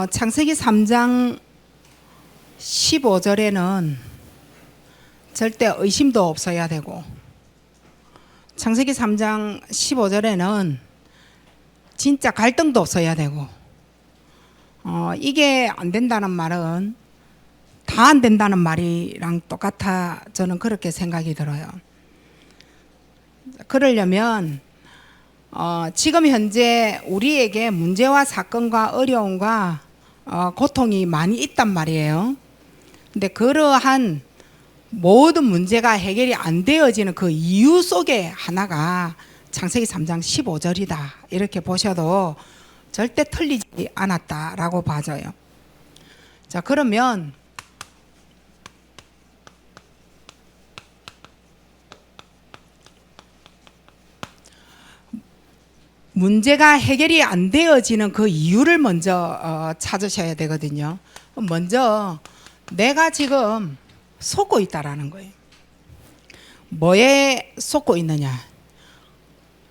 창세기 3장 15절에는 절대 의심도 없어야 되고, 창세기 3장 15절에는 진짜 갈등도 없어야 되고, 이게 안 된다는 말은 다 안 된다는 말이랑 똑같아. 저는 그렇게 생각이 들어요. 그러려면 지금 현재 우리에게 문제와 사건과 어려움과 고통이 많이 있단 말이에요. 근데 그러한 모든 문제가 해결이 안 되어지는 그 이유 속에 하나가 창세기 3장 15절이다. 이렇게 보셔도 절대 틀리지 않았다라고 봐져요. 자, 그러면 문제가 해결이 안 되어지는 그 이유를 먼저 찾으셔야 되거든요. 먼저 내가 지금 속고 있다라는 거예요. 뭐에 속고 있느냐?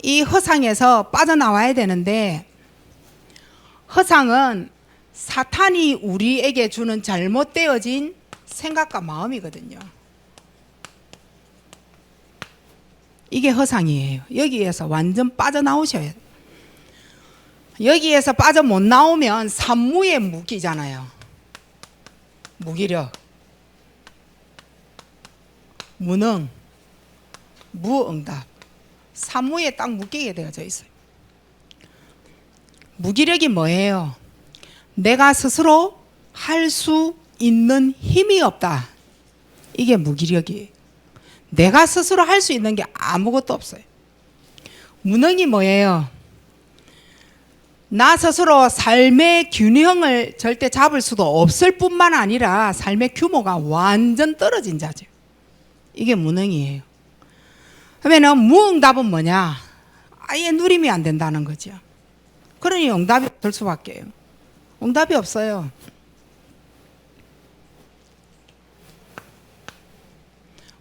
이 허상에서 빠져나와야 되는데, 허상은 사탄이 우리에게 주는 잘못되어진 생각과 마음이거든요. 이게 허상이에요. 여기에서 완전 빠져나오셔야 돼요. 여기에서 빠져 못 나오면 산무에 묶이잖아요. 무기력, 무능, 무응답, 산무에 딱 묶이게 되어져 있어요. 무기력이 뭐예요? 내가 스스로 할 수 있는 힘이 없다. 이게 무기력이에요. 내가 스스로 할 수 있는 게 아무것도 없어요. 무능이 뭐예요? 나 스스로 삶의 균형을 절대 잡을 수도 없을 뿐만 아니라 삶의 규모가 완전 떨어진 자죠. 이게 무능이에요. 그러면 무응답은 뭐냐? 아예 누림이 안 된다는 거죠. 그러니 응답이 없을 수밖에 요. 응답이 없어요.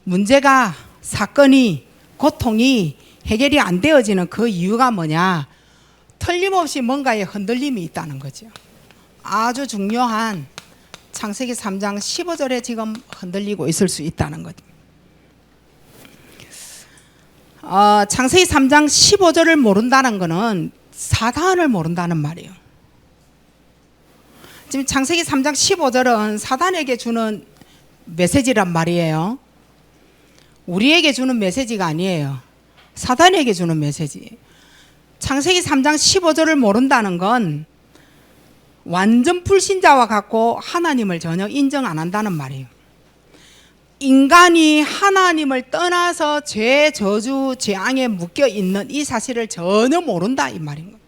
문제가, 사건이, 고통이 해결이 안 되어지는 그 이유가 뭐냐? 틀림없이 뭔가에 흔들림이 있다는 거죠. 아주 중요한 창세기 3장 15절에 지금 흔들리고 있을 수 있다는 거죠. 창세기 3장 15절을 모른다는 것은 사단을 모른다는 말이에요. 지금 창세기 3장 15절은 사단에게 주는 메시지란 말이에요. 우리에게 주는 메시지가 아니에요. 사단에게 주는 메시지. 창세기 3장 15절을 모른다는 건 완전 불신자와 같고 하나님을 전혀 인정 안 한다는 말이에요. 인간이 하나님을 떠나서 죄, 저주, 재앙에 묶여 있는 이 사실을 전혀 모른다 이 말인 거예요.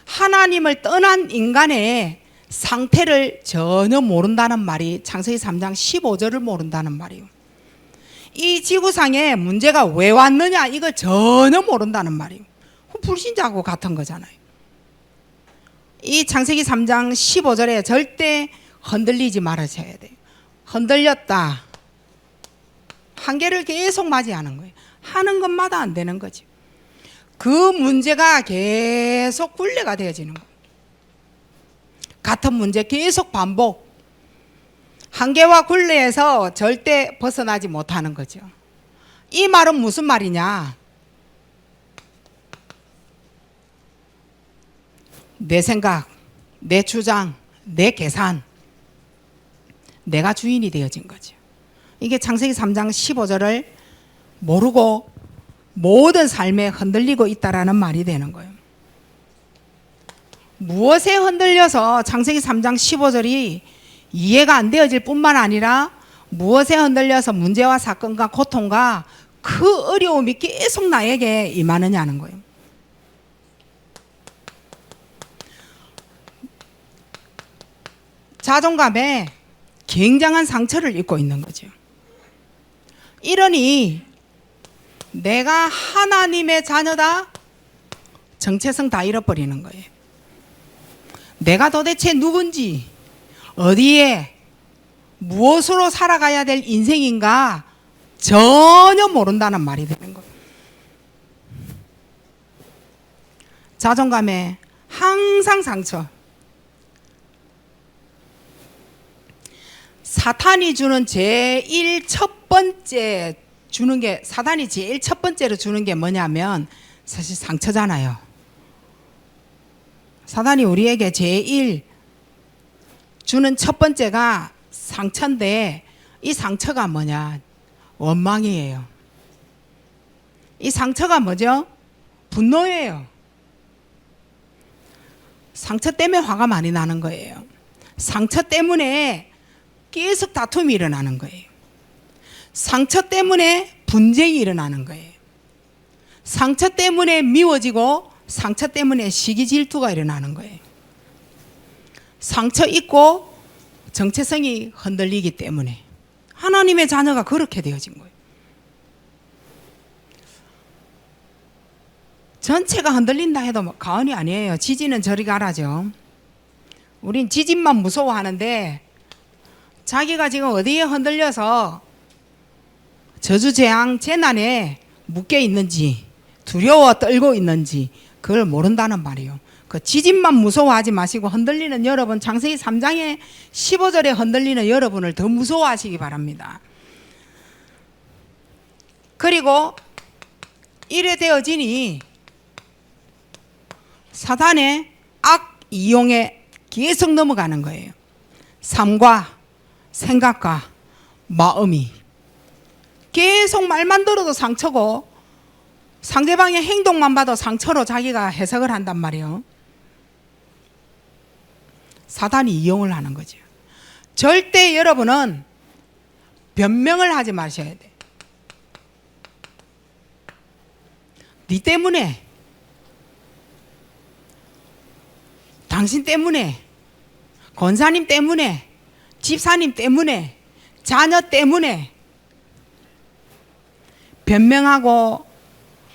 하나님을 떠난 인간의 상태를 전혀 모른다는 말이 창세기 3장 15절을 모른다는 말이에요. 이 지구상에 문제가 왜 왔느냐 이걸 전혀 모른다는 말이에요. 불신자하고 같은 거잖아요. 이 창세기 3장 15절에 절대 흔들리지 말아셔야 돼요. 흔들렸다. 한계를 계속 맞이하는 거예요. 하는 것마다 안 되는 거죠. 그 문제가 계속 굴레가 되어지는 거예요. 같은 문제 계속 반복. 한계와 굴레에서 절대 벗어나지 못하는 거죠. 이 말은 무슨 말이냐? 내 생각, 내 주장, 내 계산, 내가 주인이 되어진 거죠. 이게 창세기 3장 15절을 모르고 모든 삶에 흔들리고 있다라는 말이 되는 거예요. 무엇에 흔들려서 창세기 3장 15절이 이해가 안 되어질 뿐만 아니라 무엇에 흔들려서 문제와 사건과 고통과 그 어려움이 계속 나에게 임하느냐는 거예요. 자존감에 굉장한 상처를 입고 있는 거죠. 이러니 내가 하나님의 자녀다? 정체성 다 잃어버리는 거예요. 내가 도대체 누군지, 어디에, 무엇으로 살아가야 될 인생인가 전혀 모른다는 말이 되는 거예요. 자존감에 항상 상처. 사탄이 주는 제일 첫 번째 주는 게, 사탄이 제일 첫 번째로 주는 게 뭐냐면 사실 상처잖아요. 사탄이 우리에게 제일 주는 첫 번째가 상처인데, 이 상처가 뭐냐? 원망이에요. 이 상처가 뭐죠? 분노예요. 상처 때문에 화가 많이 나는 거예요. 상처 때문에 계속 다툼이 일어나는 거예요. 상처 때문에 분쟁이 일어나는 거예요. 상처 때문에 미워지고 상처 때문에 시기 질투가 일어나는 거예요. 상처 있고 정체성이 흔들리기 때문에 하나님의 자녀가 그렇게 되어진 거예요. 전체가 흔들린다 해도 과언이 아니에요. 지진은 저리 가라죠. 우린 지진만 무서워하는데 자기가 지금 어디에 흔들려서 저주재앙 재난에 묶여 있는지, 두려워 떨고 있는지 그걸 모른다는 말이에요. 그 지진만 무서워하지 마시고 흔들리는 여러분, 창세기 3장의 15절에 흔들리는 여러분을 더 무서워하시기 바랍니다. 그리고 이래 되어지니 사단의 악 이용에 계속 넘어가는 거예요. 삶과 생각과 마음이 계속 말만 들어도 상처고 상대방의 행동만 봐도 상처로 자기가 해석을 한단 말이에요. 사단이 이용을 하는 거죠. 절대 여러분은 변명을 하지 마셔야 돼. 네 때문에, 당신 때문에, 권사님 때문에, 집사님 때문에, 자녀 때문에 변명하고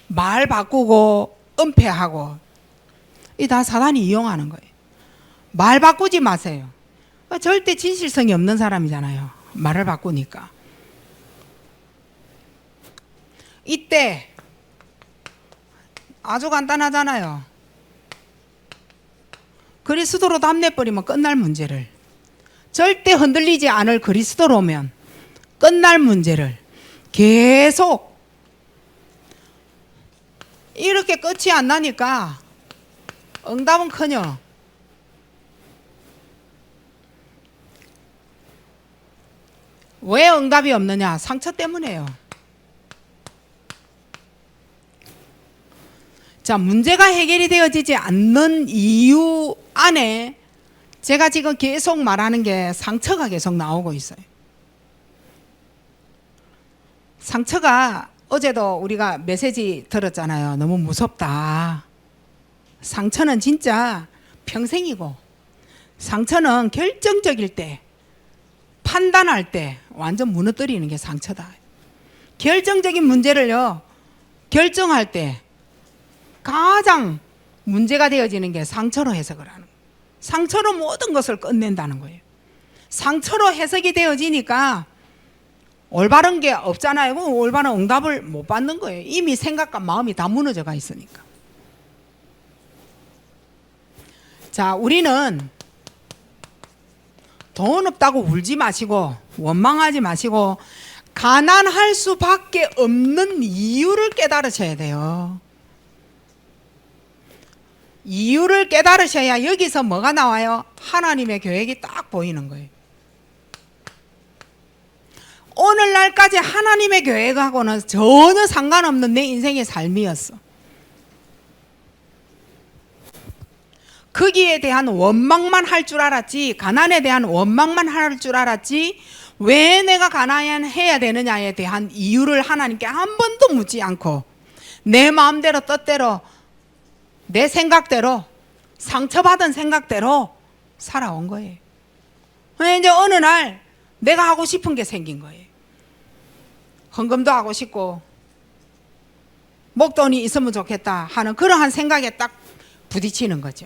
말 바꾸고 은폐하고, 이 다 사단이 이용하는 거예요. 말 바꾸지 마세요. 절대 진실성이 없는 사람이잖아요. 말을 바꾸니까. 이때 아주 간단하잖아요. 그리스도로 담내버리면 끝날 문제를, 절대 흔들리지 않을 그리스도로 오면 끝날 문제를 계속 이렇게 끝이 안 나니까 응답은커녕 왜 응답이 없느냐? 상처 때문에요. 자, 문제가 해결이 되어지지 않는 이유 안에 제가 지금 계속 말하는 게 상처가 계속 나오고 있어요. 상처가, 어제도 우리가 메시지 들었잖아요. 너무 무섭다. 상처는 진짜 평생이고, 상처는 결정적일 때, 판단할 때 완전 무너뜨리는 게 상처다. 결정적인 문제를요, 결정할 때 가장 문제가 되어지는 게 상처로 해석을 하는 거예요. 상처로 모든 것을 끝낸다는 거예요. 상처로 해석이 되어지니까 올바른 게 없잖아요. 올바른 응답을 못 받는 거예요. 이미 생각과 마음이 다 무너져가 있으니까. 자, 우리는 돈 없다고 울지 마시고 원망하지 마시고 가난할 수밖에 없는 이유를 깨달으셔야 돼요. 이유를 깨달으셔야 여기서 뭐가 나와요? 하나님의 계획이 딱 보이는 거예요. 오늘날까지 하나님의 계획하고는 전혀 상관없는 내 인생의 삶이었어. 거기에 대한 원망만 할 줄 알았지, 가난에 대한 원망만 할 줄 알았지, 왜 내가 가난해야 되느냐에 대한 이유를 하나님께 한 번도 묻지 않고 내 마음대로 뜻대로 내 생각대로 상처받은 생각대로 살아온 거예요. 이제 어느 날 내가 하고 싶은 게 생긴 거예요. 헌금도 하고 싶고 목돈이 있으면 좋겠다 하는 그러한 생각에 딱 부딪히는 거죠.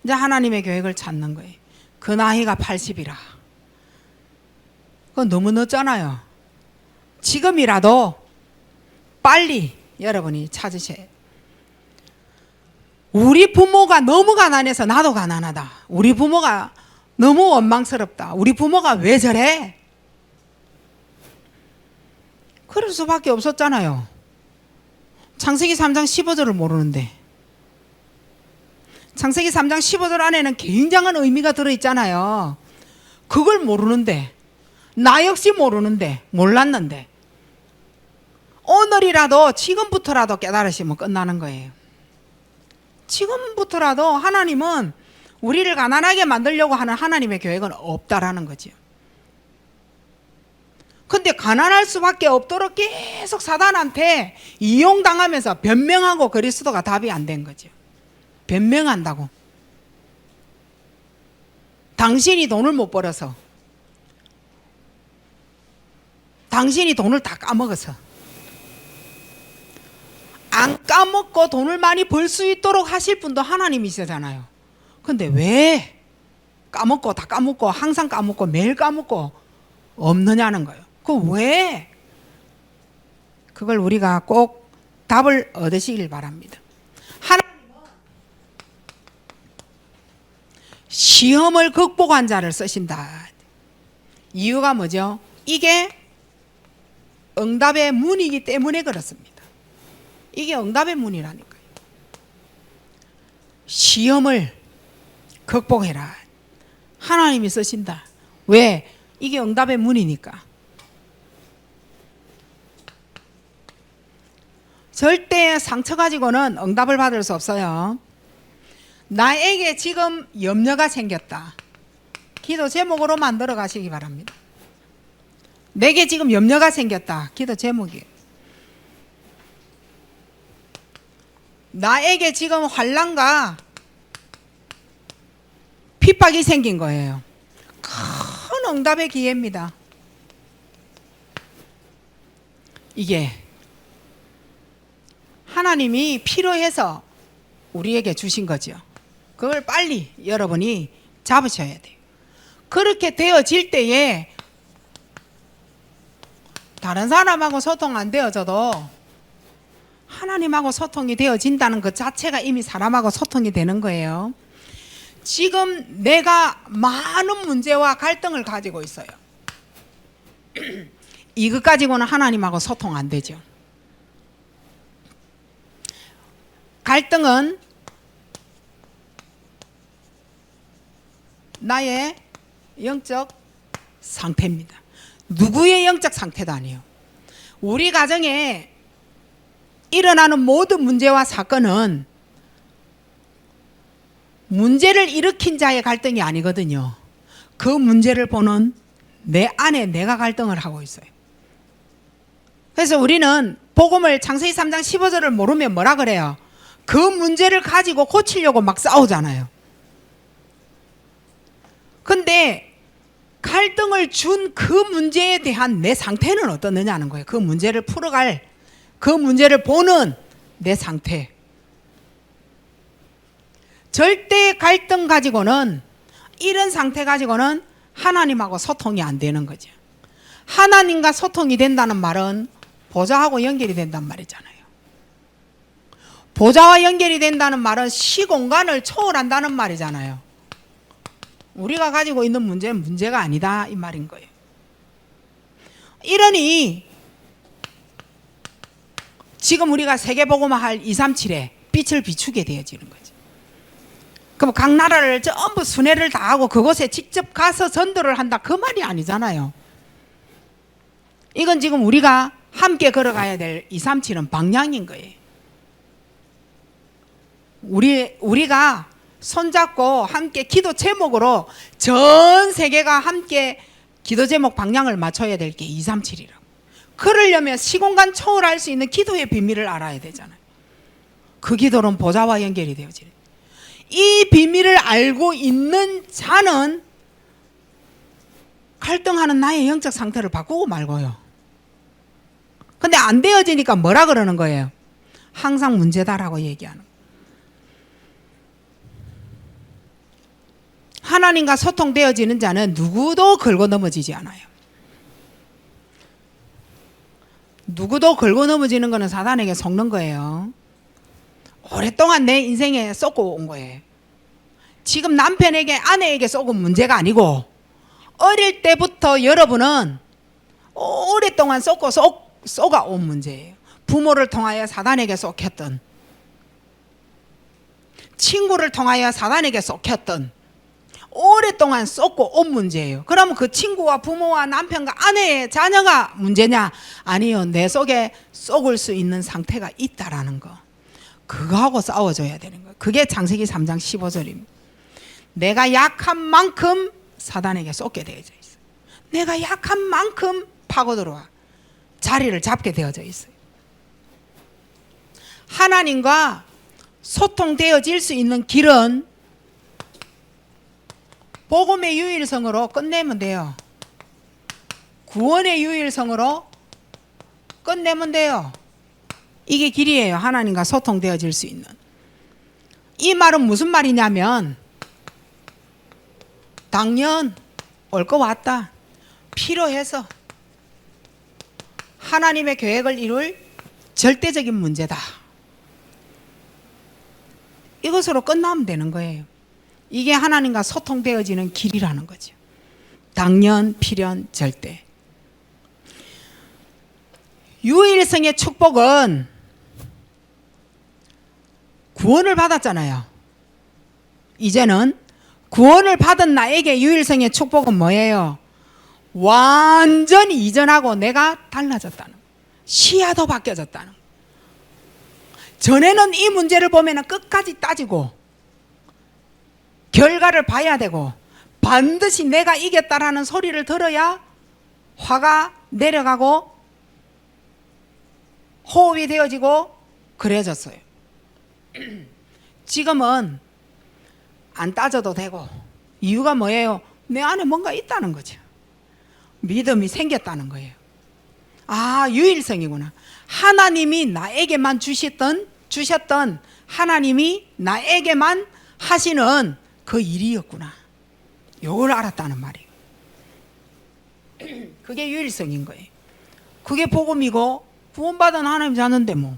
이제 하나님의 계획을 찾는 거예요. 그 나이가 80이라. 그건 너무 늦잖아요. 지금이라도 빨리 여러분이 찾으셔야 해요. 우리 부모가 너무 가난해서 나도 가난하다. 우리 부모가 너무 원망스럽다. 우리 부모가 왜 저래? 그럴 수밖에 없었잖아요. 창세기 3장 15절을 모르는데. 창세기 3장 15절 안에는 굉장한 의미가 들어있잖아요. 그걸 모르는데, 나 역시 모르는데, 몰랐는데, 오늘이라도 지금부터라도 깨달으시면 끝나는 거예요. 지금부터라도 하나님은 우리를 가난하게 만들려고 하는 하나님의 계획은 없다라는 거죠. 근데 가난할 수밖에 없도록 계속 사단한테 이용당하면서 변명하고 그리스도가 답이 안 된 거죠. 변명한다고. 당신이 돈을 못 벌어서, 당신이 돈을 다 까먹어서, 안 까먹고 돈을 많이 벌 수 있도록 하실 분도 하나님이시잖아요. 근데 왜 까먹고 다 까먹고 항상 까먹고 매일 까먹고 없느냐는 거예요. 그 왜? 그걸 우리가 꼭 답을 얻으시길 바랍니다. 하나님은 시험을 극복한 자를 쓰신다. 이유가 뭐죠? 이게 응답의 문이기 때문에 그렇습니다. 이게 응답의 문이라니까요. 시험을 극복해라. 하나님이 쓰신다. 왜? 이게 응답의 문이니까. 절대 상처 가지고는 응답을 받을 수 없어요. 나에게 지금 염려가 생겼다. 기도 제목으로 만들어 가시기 바랍니다. 내게 지금 염려가 생겼다. 기도 제목이에요. 나에게 지금 환난과 핍박이 생긴 거예요. 큰 응답의 기회입니다. 이게 하나님이 필요해서 우리에게 주신 거죠. 그걸 빨리 여러분이 잡으셔야 돼요. 그렇게 되어질 때에 다른 사람하고 소통 안 되어져도 하나님하고 소통이 되어진다는 것 자체가 이미 사람하고 소통이 되는 거예요. 지금 내가 많은 문제와 갈등을 가지고 있어요. 이것 가지고는 하나님하고 소통 안 되죠. 갈등은 나의 영적 상태입니다. 누구의 영적 상태도 아니에요. 우리 가정에 일어나는 모든 문제와 사건은 문제를 일으킨 자의 갈등이 아니거든요. 그 문제를 보는 내 안에 내가 갈등을 하고 있어요. 그래서 우리는 복음을 창세기 3장 15절을 모르면 뭐라 그래요? 그 문제를 가지고 고치려고 막 싸우잖아요. 근데 갈등을 준 그 문제에 대한 내 상태는 어떻느냐는 거예요. 그 문제를 풀어갈, 그 문제를 보는 내 상태. 절대 갈등 가지고는, 이런 상태 가지고는 하나님하고 소통이 안 되는 거죠. 하나님과 소통이 된다는 말은 보좌하고 연결이 된단 말이잖아요. 보좌와 연결이 된다는 말은 시공간을 초월한다는 말이잖아요. 우리가 가지고 있는 문제는 문제가 아니다 이 말인 거예요. 이러니 지금 우리가 세계복음화 할 237에 빛을 비추게 되어지는 거죠. 그럼 각 나라를 전부 순회를 다 하고 그곳에 직접 가서 전도를 한다 그 말이 아니잖아요. 이건 지금 우리가 함께 걸어가야 될 237은 방향인 거예요. 우리가 손잡고 함께 기도 제목으로 전 세계가 함께 기도 제목 방향을 맞춰야 될 게 237이라고. 그러려면 시공간 초월할 수 있는 기도의 비밀을 알아야 되잖아요. 그 기도는 보좌와 연결이 되어지는. 이 비밀을 알고 있는 자는 갈등하는 나의 영적 상태를 바꾸고 말고요. 근데 안 되어지니까 뭐라 그러는 거예요? 항상 문제다라고 얘기하는. 하나님과 소통되어지는 자는 누구도 걸고 넘어지지 않아요. 누구도 걸고 넘어지는 것은 사단에게 속는 거예요. 오랫동안 내 인생에 쏟고 온 거예요. 지금 남편에게 아내에게 쏘은 문제가 아니고 어릴 때부터 여러분은 오랫동안 쏘고 쏘가 온 문제예요. 부모를 통하여 사단에게 쏘켰던, 친구를 통하여 사단에게 쏘켰던, 오랫동안 쏟고 온 문제예요. 그러면 그 친구와 부모와 남편과 아내의 자녀가 문제냐? 아니요. 내 속에 쏟을 수 있는 상태가 있다라는 거. 그거하고 싸워줘야 되는 거예요. 그게 창세기 3장 15절입니다. 내가 약한 만큼 사단에게 쏟게 되어져 있어요. 내가 약한 만큼 파고들어와 자리를 잡게 되어져 있어요. 하나님과 소통되어질 수 있는 길은 복음의 유일성으로 끝내면 돼요. 구원의 유일성으로 끝내면 돼요. 이게 길이에요. 하나님과 소통되어질 수 있는. 이 말은 무슨 말이냐면 당연 올 거 왔다. 필요해서 하나님의 계획을 이룰 절대적인 문제다. 이것으로 끝나면 되는 거예요. 이게 하나님과 소통되어지는 길이라는 거죠. 당연, 필연, 절대. 유일성의 축복은 구원을 받았잖아요. 이제는 구원을 받은 나에게 유일성의 축복은 뭐예요? 완전히 이전하고 내가 달라졌다는 거. 시야도 바뀌어졌다는 거. 전에는 이 문제를 보면 끝까지 따지고 결과를 봐야 되고 반드시 내가 이겼다라는 소리를 들어야 화가 내려가고 호흡이 되어지고 그래졌어요. 지금은 안 따져도 되고, 이유가 뭐예요? 내 안에 뭔가 있다는 거죠. 믿음이 생겼다는 거예요. 아, 유일성이구나. 하나님이 나에게만 주셨던 하나님이 나에게만 하시는 그 일이었구나. 요걸 알았다는 말이에요. 그게 유일성인 거예요. 그게 복음이고 구원받은 하나님 자는데 뭐.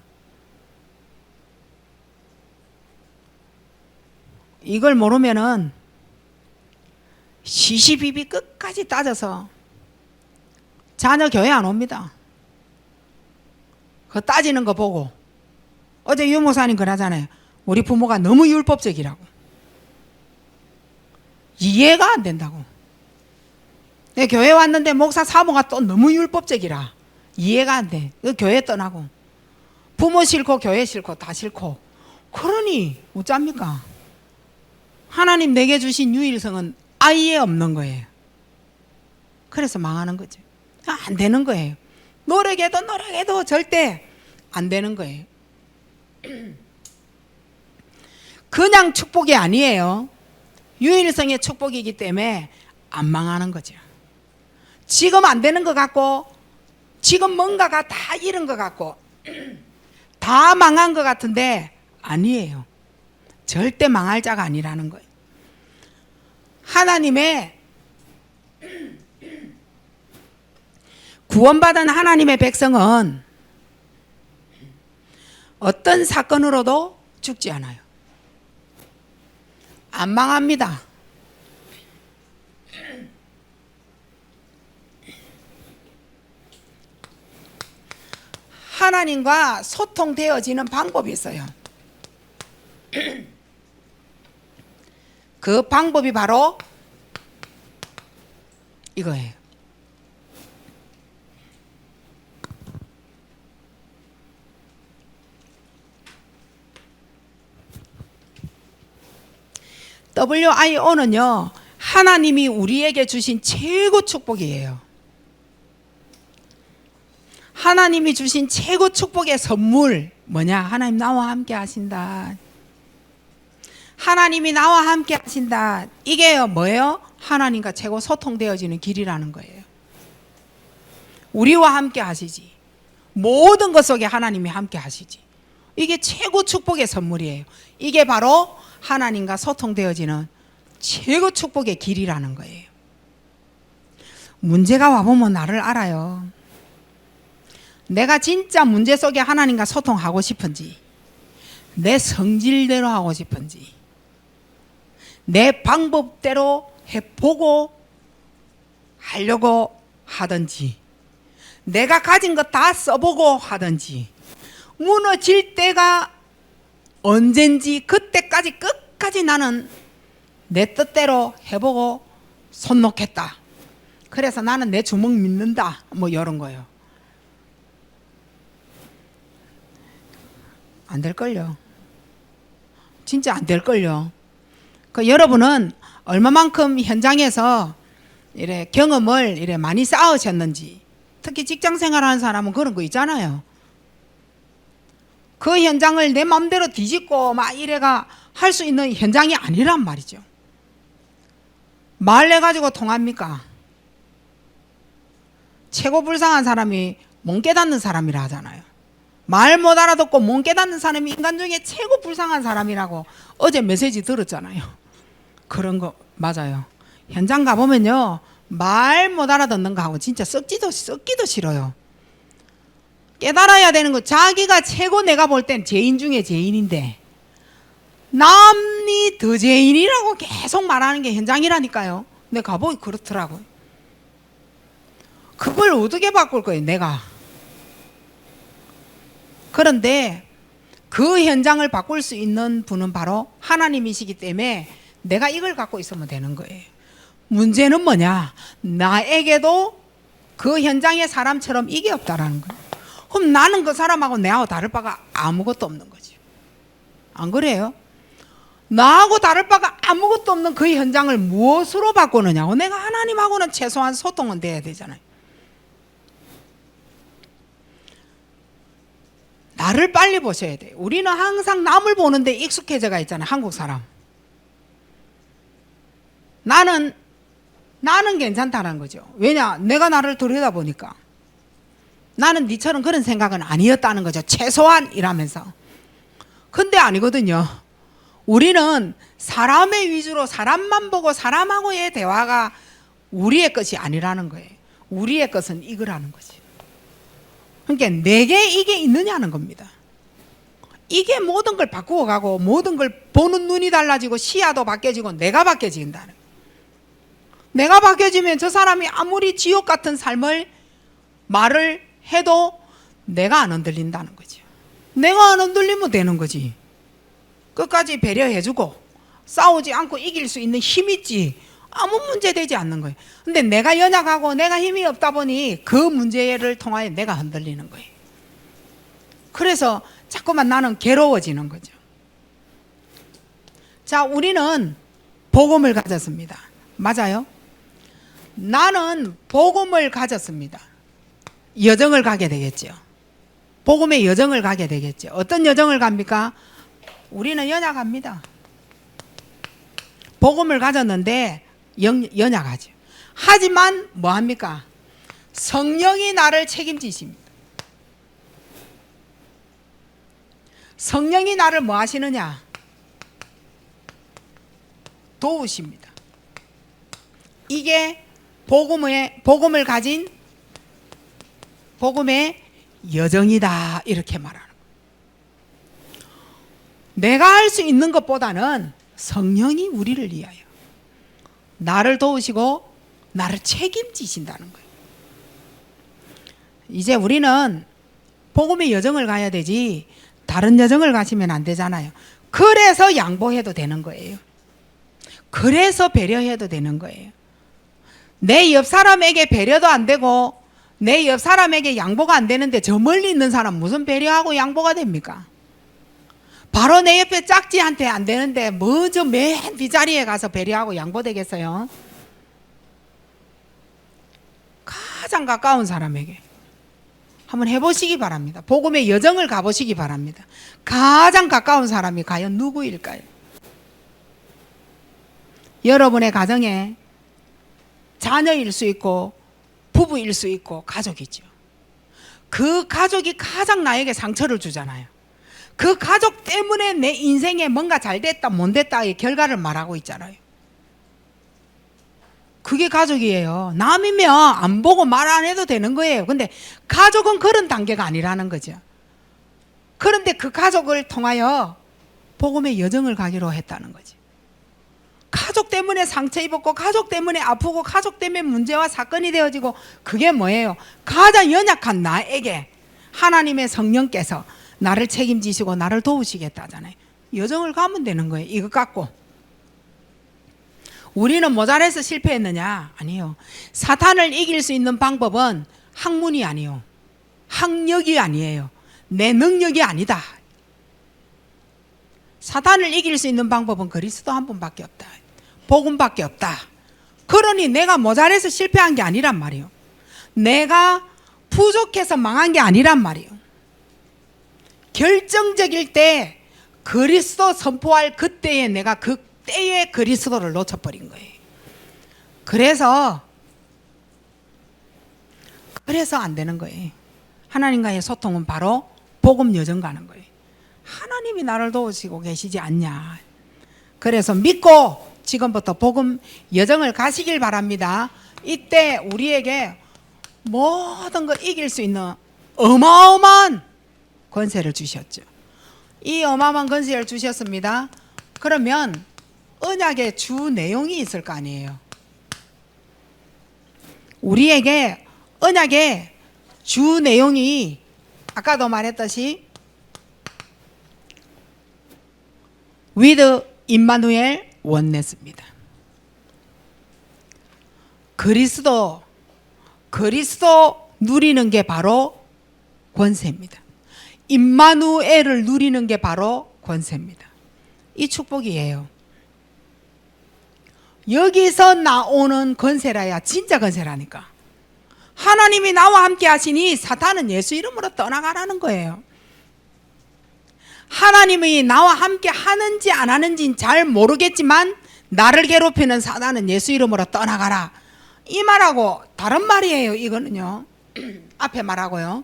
이걸 모르면은 시시비비 끝까지 따져서 자녀 교회 안 옵니다. 그 따지는 거 보고 어제 유 목사님 그러잖아요. 우리 부모가 너무 율법적이라고. 이해가 안 된다고. 내 교회 왔는데 목사 사모가 또 너무 율법적이라 이해가 안 돼. 그 교회 떠나고 부모 싫고 교회 싫고 다 싫고. 그러니 어쩝니까? 하나님 내게 주신 유일성은 아예 없는 거예요. 그래서 망하는 거죠. 안 되는 거예요. 노력해도 절대 안 되는 거예요. 그냥 축복이 아니에요. 유일성의 축복이기 때문에 안 망하는 거죠. 지금 안 되는 것 같고 지금 뭔가가 다 잃은 것 같고 다 망한 것 같은데 아니에요. 절대 망할 자가 아니라는 거예요. 하나님의 구원받은 하나님의 백성은 어떤 사건으로도 죽지 않아요. 안 망합니다. 하나님과 소통되어지는 방법이 있어요. 그 방법이 바로 이거예요. WIO는요, 하나님이 우리에게 주신 최고 축복이에요. 하나님이 주신 최고 축복의 선물 뭐냐? 하나님 나와 함께 하신다. 하나님이 나와 함께 하신다. 이게 뭐예요? 하나님과 최고 소통되어지는 길이라는 거예요. 우리와 함께 하시지. 모든 것 속에 하나님이 함께 하시지. 이게 최고 축복의 선물이에요. 이게 바로 하나님과 소통되어지는 최고 축복의 길이라는 거예요. 문제가 와보면 나를 알아요. 내가 진짜 문제 속에 하나님과 소통하고 싶은지, 내 성질대로 하고 싶은지, 내 방법대로 해보고 하려고 하든지, 내가 가진 거 다 써보고 하든지, 무너질 때가 언젠지 그때까지 끝까지 나는 내 뜻대로 해보고 손 놓겠다. 그래서 나는 내 주먹 믿는다. 뭐 이런 거예요. 안 될걸요. 진짜 안 될걸요. 그 여러분은 얼마만큼 현장에서 이래 경험을 이래 많이 쌓으셨는지, 특히 직장 생활하는 사람은 그런 거 있잖아요. 그 현장을 내 마음대로 뒤집고 막 이래가 할 수 있는 현장이 아니란 말이죠. 말 내가지고 통합니까? 최고 불쌍한 사람이 못 깨닫는 사람이라 하잖아요. 말 못 알아듣고 못 깨닫는 사람이 인간 중에 최고 불쌍한 사람이라고 어제 메시지 들었잖아요. 그런 거 맞아요. 현장 가보면요, 말 못 알아듣는 거하고 진짜 썩기도 싫어요. 깨달아야 되는 거, 자기가 최고, 내가 볼 땐 죄인 중에 죄인인데 남이 더 죄인이라고 계속 말하는 게 현장이라니까요. 내가 가보니 그렇더라고요. 그걸 어떻게 바꿀 거예요, 내가? 그런데 그 현장을 바꿀 수 있는 분은 바로 하나님이시기 때문에 내가 이걸 갖고 있으면 되는 거예요. 문제는 뭐냐? 나에게도 그 현장의 사람처럼 이게 없다라는 거예요. 그럼 나는 그 사람하고 내하고 다를 바가 아무것도 없는 거죠. 안 그래요? 나하고 다를 바가 아무것도 없는 그 현장을 무엇으로 바꾸느냐고. 내가 하나님하고는 최소한 소통은 돼야 되잖아요. 나를 빨리 보셔야 돼요. 우리는 항상 남을 보는데 익숙해져가 있잖아요. 한국 사람. 나는 괜찮다는 거죠. 왜냐? 내가 나를 들여다보니까. 나는 니처럼 그런 생각은 아니었다는 거죠. 최소한 이라면서. 근데 아니거든요. 우리는 사람의 위주로 사람만 보고 사람하고의 대화가 우리의 것이 아니라는 거예요. 우리의 것은 이거라는 거지. 그러니까 내게 이게 있느냐는 겁니다. 이게 모든 걸 바꾸어 가고 모든 걸 보는 눈이 달라지고 시야도 바뀌어지고 내가 바뀌어진다는 거예요. 내가 바뀌어지면 저 사람이 아무리 지옥 같은 삶을 말을 해도 내가 안 흔들린다는 거죠. 내가 안 흔들리면 되는 거지. 끝까지 배려해주고 싸우지 않고 이길 수 있는 힘이 있지. 아무 문제 되지 않는 거예요. 근데 내가 연약하고 내가 힘이 없다 보니 그 문제를 통하여 내가 흔들리는 거예요. 그래서 자꾸만 나는 괴로워지는 거죠. 자, 우리는 복음을 가졌습니다. 맞아요? 나는 복음을 가졌습니다. 여정을 가게 되겠죠. 복음의 여정을 가게 되겠죠. 어떤 여정을 갑니까? 우리는 연약합니다. 복음을 가졌는데 연약하죠. 하지만 뭐합니까? 성령이 나를 책임지십니다. 성령이 나를 뭐 하시느냐? 도우십니다. 이게 복음을 가진 복음의 여정이다, 이렇게 말하는 거예요. 내가 할 수 있는 것보다는 성령이 우리를 위하여 나를 도우시고 나를 책임지신다는 거예요. 이제 우리는 복음의 여정을 가야 되지 다른 여정을 가시면 안 되잖아요. 그래서 양보해도 되는 거예요. 그래서 배려해도 되는 거예요. 내 옆 사람에게 배려도 안 되고 내 옆 사람에게 양보가 안 되는데 저 멀리 있는 사람 무슨 배려하고 양보가 됩니까? 바로 내 옆에 짝지한테 안 되는데 뭐 저 맨 뒷자리에 가서 배려하고 양보되겠어요? 가장 가까운 사람에게 한번 해보시기 바랍니다. 복음의 여정을 가보시기 바랍니다. 가장 가까운 사람이 과연 누구일까요? 여러분의 가정에 자녀일 수 있고 부부일 수 있고 가족이죠. 그 가족이 가장 나에게 상처를 주잖아요. 그 가족 때문에 내 인생에 뭔가 잘 됐다 못 됐다의 결과를 말하고 있잖아요. 그게 가족이에요. 남이면 안 보고 말 안 해도 되는 거예요. 근데 가족은 그런 단계가 아니라는 거죠. 그런데 그 가족을 통하여 복음의 여정을 가기로 했다는 거지. 가족 때문에 상처 입었고 가족 때문에 아프고 가족 때문에 문제와 사건이 되어지고 그게 뭐예요? 가장 연약한 나에게 하나님의 성령께서 나를 책임지시고 나를 도우시겠다잖아요. 여정을 가면 되는 거예요. 이것 갖고. 우리는 모자라서 실패했느냐? 아니요. 사탄을 이길 수 있는 방법은 학문이 아니요. 학력이 아니에요. 내 능력이 아니다. 사탄을 이길 수 있는 방법은 그리스도 한 분밖에 없다. 복음밖에 없다. 그러니 내가 모자라서 실패한 게 아니란 말이요. 내가 부족해서 망한 게 아니란 말이요. 결정적일 때 그리스도 선포할 그때에 내가 그때의 그리스도를 놓쳐버린 거예요. 그래서 안 되는 거예요. 하나님과의 소통은 바로 복음 여정 가는 거예요. 하나님이 나를 도우시고 계시지 않냐. 그래서 믿고 지금부터 복음 여정을 가시길 바랍니다. 이때 우리에게 모든 걸 이길 수 있는 어마어마한 권세를 주셨죠. 이 어마어마한 권세를 주셨습니다. 그러면 언약의 주 내용이 있을 거 아니에요. 우리에게 언약의 주 내용이 아까도 말했듯이 with 임마누엘 원네스입니다. 그리스도 누리는 게 바로 권세입니다. 임마누엘을 누리는 게 바로 권세입니다. 이 축복이에요. 여기서 나오는 권세라야 진짜 권세라니까. 하나님이 나와 함께 하시니 사탄은 예수 이름으로 떠나가라는 거예요. 하나님이 나와 함께 하는지 안 하는지는 잘 모르겠지만 나를 괴롭히는 사단은 예수 이름으로 떠나가라. 이 말하고 다른 말이에요. 이거는요. 앞에 말하고요.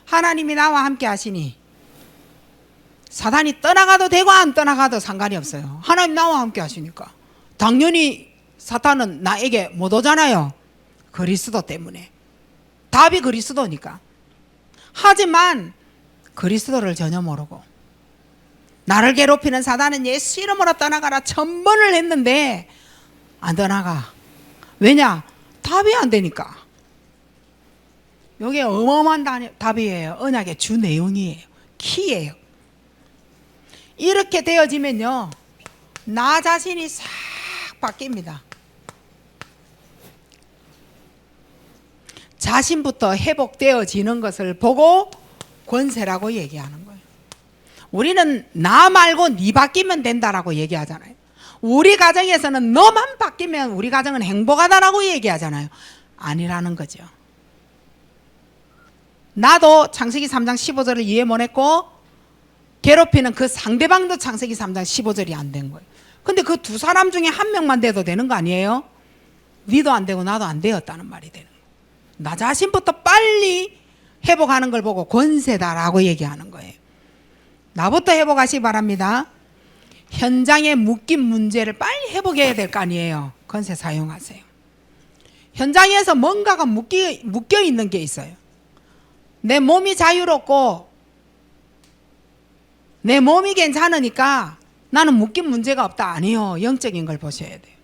하나님이 나와 함께 하시니 사단이 떠나가도 되고 안 떠나가도 상관이 없어요. 하나님 나와 함께 하시니까 당연히 사탄은 나에게 못 오잖아요. 그리스도 때문에. 답이 그리스도니까. 하지만 그리스도를 전혀 모르고 나를 괴롭히는 사단은 예수 이름으로 떠나가라 1000번을 했는데 안 떠나가. 왜냐? 답이 안 되니까. 이게 어마어마한 답이에요. 언약의 주 내용이에요. 키예요. 이렇게 되어지면요, 나 자신이 싹 바뀝니다. 자신부터 회복되어지는 것을 보고 권세라고 얘기하는 거예요. 우리는 나 말고 네 바뀌면 된다라고 얘기하잖아요. 우리 가정에서는 너만 바뀌면 우리 가정은 행복하다라고 얘기하잖아요. 아니라는 거죠. 나도 창세기 3장 15절을 이해 못했고 괴롭히는 그 상대방도 창세기 3장 15절이 안 된 거예요. 근데 그 두 사람 중에 한 명만 돼도 되는 거 아니에요? 니도 안 되고 나도 안 되었다는 말이 되는 거예요. 나 자신부터 빨리 회복하는 걸 보고 권세다라고 얘기하는 거예요. 나부터 회복하시기 바랍니다. 현장에 묶인 문제를 빨리 회복해야 될 거 아니에요. 권세 사용하세요. 현장에서 뭔가가 묶여 있는 게 있어요. 내 몸이 자유롭고 내 몸이 괜찮으니까 나는 묶인 문제가 없다. 아니요. 영적인 걸 보셔야 돼요.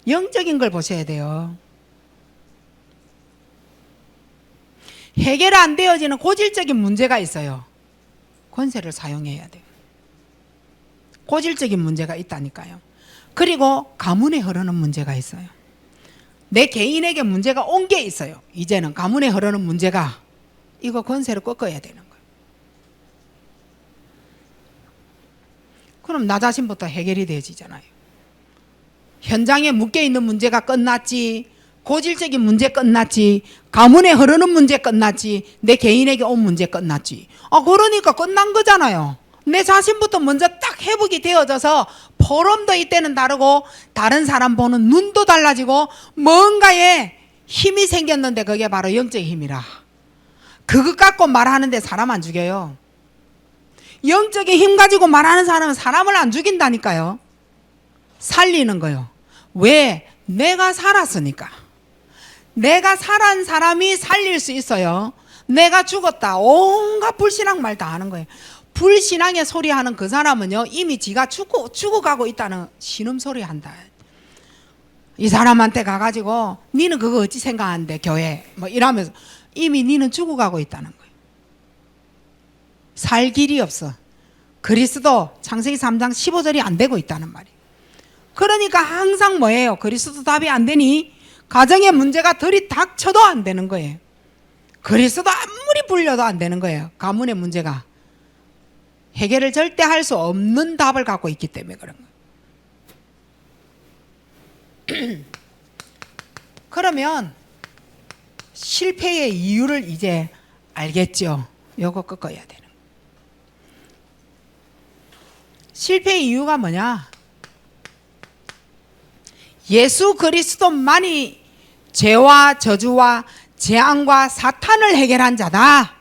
영적인 걸 보셔야 돼요. 해결 안 되어지는 고질적인 문제가 있어요. 권세를 사용해야 돼요. 고질적인 문제가 있다니까요. 그리고 가문에 흐르는 문제가 있어요. 내 개인에게 문제가 온 게 있어요. 이제는 가문에 흐르는 문제가 이거 권세를 꺾어야 되는 거예요. 그럼 나 자신부터 해결이 되어지잖아요. 현장에 묶여있는 문제가 끝났지, 고질적인 문제 끝났지, 가문에 흐르는 문제 끝났지, 내 개인에게 온 문제 끝났지. 그러니까 끝난 거잖아요. 내 자신부터 먼저 딱 회복이 되어져서 보람도 이때는 다르고 다른 사람 보는 눈도 달라지고 뭔가에 힘이 생겼는데 그게 바로 영적인 힘이라. 그것 갖고 말하는데 사람 안 죽여요. 영적인 힘 가지고 말하는 사람은 사람을 안 죽인다니까요. 살리는 거요. 왜? 내가 살았으니까. 내가 살은 사람이 살릴 수 있어요. 내가 죽었다. 온갖 불신앙 말 다 하는 거예요. 불신앙의 소리하는 그 사람은요 이미 지가 죽어가고 있다는 신음소리 한다. 이 사람한테 가가지고 니는 그거 어찌 생각하는데 교회 뭐 이러면서 이미 니는 죽어가고 있다는 거예요. 살 길이 없어. 그리스도 창세기 3장 15절이 안 되고 있다는 말이에요. 그러니까 항상 뭐예요? 그리스도 답이 안 되니 가정의 문제가 들이닥쳐도 안 되는 거예요. 그리스도 아무리 불려도 안 되는 거예요. 가문의 문제가 해결을 절대 할 수 없는 답을 갖고 있기 때문에 그런 거예요. 그러면 실패의 이유를 이제 알겠죠? 요거 꺾어야 되는 거예요. 실패의 이유가 뭐냐? 예수 그리스도만이 죄와 저주와 재앙과 사탄을 해결한 자다.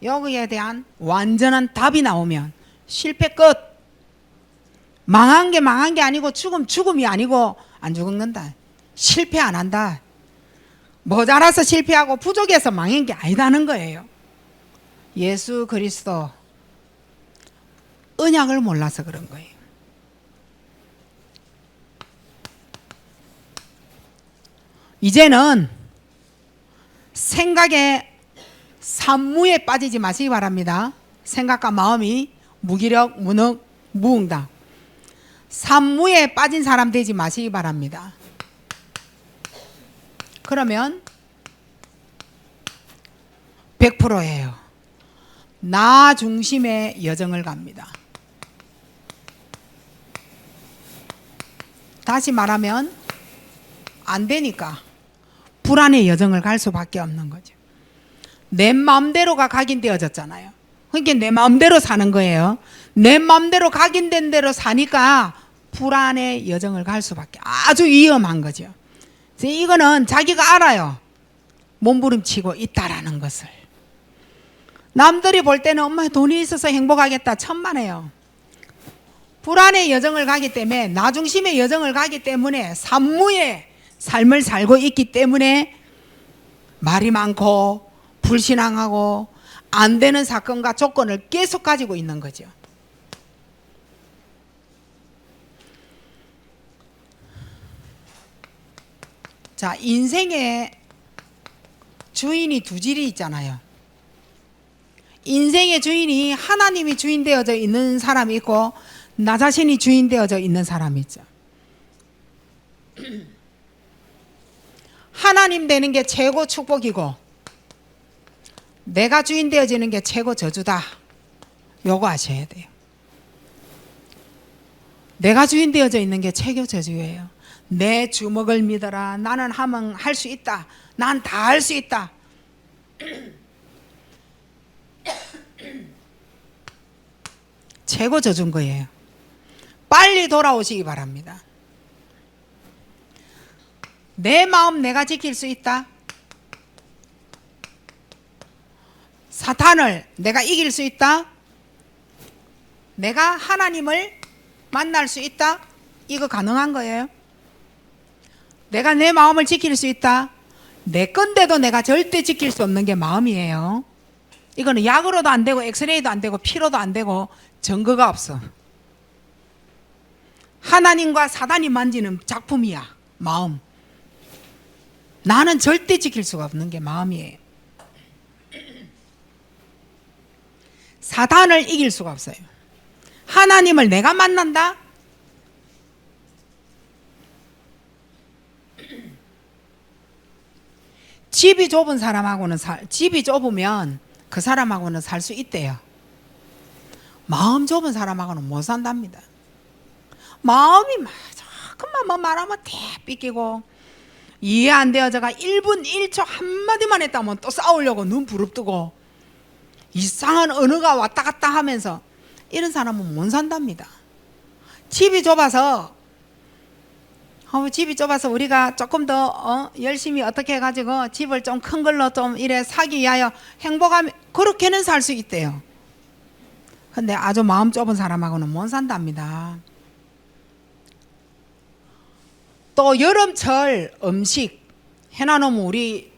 여기에 대한 완전한 답이 나오면 실패 끝. 망한 게 아니고 죽음이 아니고 안 죽는다. 실패 안 한다. 모자라서 실패하고 부족해서 망한 게 아니다는 거예요. 예수 그리스도 언약을 몰라서 그런 거예요. 이제는 생각에 산무에 빠지지 마시기 바랍니다. 생각과 마음이 무기력, 무능, 무응답. 산무에 빠진 사람 되지 마시기 바랍니다. 그러면 100%예요. 나 중심의 여정을 갑니다. 다시 말하면 안 되니까 불안의 여정을 갈 수밖에 없는 거죠. 내 마음대로가 각인되어졌잖아요. 그러니까 내 마음대로 사는 거예요. 내 마음대로 각인된 대로 사니까 불안의 여정을 갈 수밖에. 아주 위험한 거죠. 이거는 자기가 알아요. 몸부림치고 있다라는 것을. 남들이 볼 때는 엄마 돈이 있어서 행복하겠다 천만에요. 불안의 여정을 가기 때문에 나 중심의 여정을 가기 때문에 산무의 삶을 살고 있기 때문에 말이 많고 불신앙하고 안 되는 사건과 조건을 계속 가지고 있는 거죠. 자, 인생의 주인이 두 질이 있잖아요. 인생의 주인이 하나님이 주인 되어져 있는 사람이 있고 나 자신이 주인 되어져 있는 사람이 있죠. 하나님 되는 게 최고 축복이고 내가 주인 되어지는 게 최고 저주다. 요거 아셔야 돼요. 내가 주인 되어져 있는 게 최고 저주예요. 내 주먹을 믿어라. 나는 하면 할 수 있다. 난 다 할 수 있다. 최고 저주인 거예요. 빨리 돌아오시기 바랍니다. 내 마음 내가 지킬 수 있다. 사탄을 내가 이길 수 있다. 내가 하나님을 만날 수 있다. 이거 가능한 거예요. 내가 내 마음을 지킬 수 있다. 내 건데도 내가 절대 지킬 수 없는 게 마음이에요. 이거는 약으로도 안 되고 엑스레이도 안 되고 피로도 안 되고 증거가 없어. 하나님과 사단이 만지는 작품이야. 마음. 나는 절대 지킬 수가 없는 게 마음이에요. 사단을 이길 수가 없어요. 하나님을 내가 만난다? 집이 좁은 사람하고는 집이 좁으면 그 사람하고는 살 수 있대요. 마음 좁은 사람하고는 못 산답니다. 마음이 조금만 뭐 말하면 대 삐끼고 이해 안 되어져가 1분 1초 한마디만 했다면 또 싸우려고 눈 부릅뜨고 이상한 언어가 왔다 갔다 하면서 이런 사람은 못 산답니다. 집이 좁아서 우리가 조금 더 열심히 어떻게 해가지고 집을 좀 큰 걸로 좀 이래 사기 위하여 행복하면 그렇게는 살 수 있대요. 근데 아주 마음 좁은 사람하고는 못 산답니다. 또 여름철 음식 해놔놓으면 우리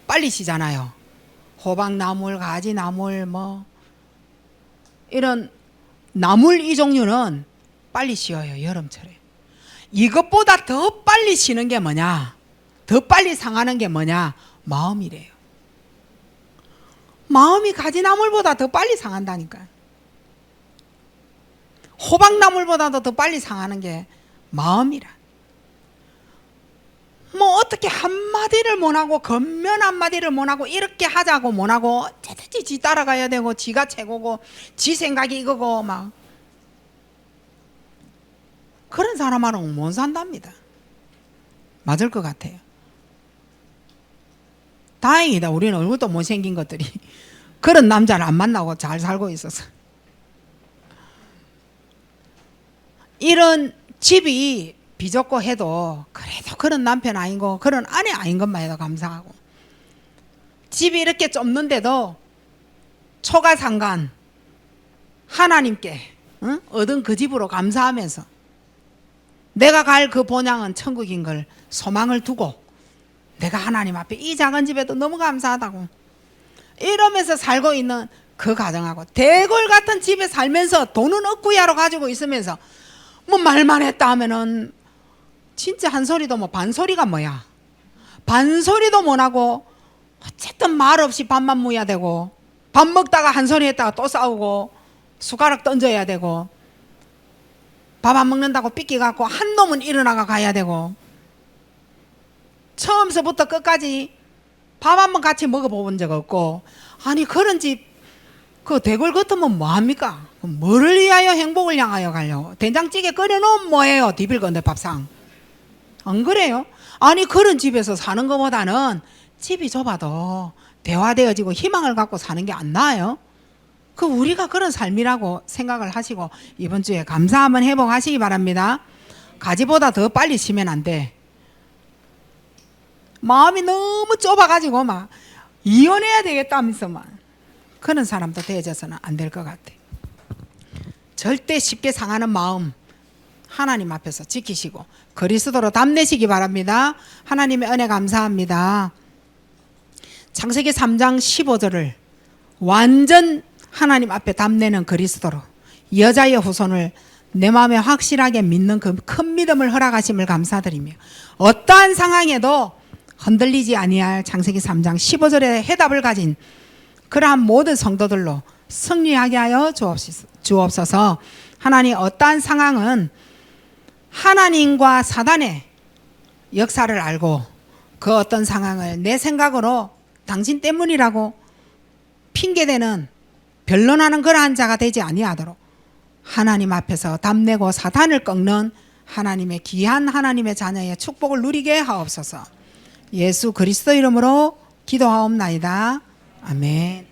빨리 시잖아요. 호박나물, 가지나물, 뭐 이런 나물 이 종류는 빨리 식어요. 여름철에. 이것보다 더 빨리 식는 게 뭐냐? 더 빨리 상하는 게 뭐냐? 마음이래요. 마음이 가지나물보다 더 빨리 상한다니까요. 호박나물보다도 더 빨리 상하는 게 마음이라. 뭐 어떻게 한마디를 못하고 겉면 한마디를 못하고 이렇게 하자고 못하고 어쨌든지 지 따라가야 되고 지가 최고고 지 생각이 이거고 막 그런 사람하고는 못 산답니다. 맞을 것 같아요. 다행이다. 우리는 얼굴도 못생긴 것들이 그런 남자를 안 만나고 잘 살고 있어서. 이런 집이 비좁고 해도 그래도 그런 남편 아니고 그런 아내 아닌 것만 해도 감사하고, 집이 이렇게 좁는데도 초가상간 하나님께 얻은 그 집으로 감사하면서 내가 갈 그 본향은 천국인 걸 소망을 두고 내가 하나님 앞에 이 작은 집에도 너무 감사하다고 이러면서 살고 있는 그 가정하고, 대골 같은 집에 살면서 돈은 억구야로 가지고 있으면서 뭐 말만 했다 하면은 진짜 한 소리도 뭐 반소리가 뭐야. 반소리도 못하고 어쨌든 말 없이 밥만 무야 되고, 밥 먹다가 한 소리 했다가 또 싸우고 숟가락 던져야 되고, 밥 안 먹는다고 삐끼 갖고 한 놈은 일어나가 가야 되고, 처음서부터 끝까지 밥 한번 같이 먹어본 적 없고. 아니 그런 집 그 대골 같으면 뭐합니까? 뭐를 위하여 행복을 향하여 가려고 된장찌개 끓여놓으면 뭐예요? 디빌 건데 밥상. 안 그래요? 아니 그런 집에서 사는 것보다는 집이 좁아도 대화되어지고 희망을 갖고 사는 게 안 나아요? 그 우리가 그런 삶이라고 생각을 하시고 이번 주에 감사 한번 회복하시기 바랍니다. 가지보다 더 빨리 쉬면 안 돼. 마음이 너무 좁아가지고 막 이혼해야 되겠다면서만 그런 사람도 되어져서는 안 될 것 같아. 절대 쉽게 상하는 마음 하나님 앞에서 지키시고 그리스도로 담내시기 바랍니다. 하나님의 은혜 감사합니다. 창세기 3장 15절을 완전 하나님 앞에 담내는 그리스도로 여자의 후손을 내 마음에 확실하게 믿는 그 큰 믿음을 허락하심을 감사드리며 어떠한 상황에도 흔들리지 아니할 창세기 3장 15절의 해답을 가진 그러한 모든 성도들로 승리하게 하여 주옵소서. 하나님, 어떠한 상황은 하나님과 사단의 역사를 알고 그 어떤 상황을 내 생각으로 당신 때문이라고 핑계대는 변론하는 그러한 자가 되지 아니하도록 하나님 앞에서 담내고 사단을 꺾는 하나님의 귀한 하나님의 자녀의 축복을 누리게 하옵소서. 예수 그리스도 이름으로 기도하옵나이다. 아멘.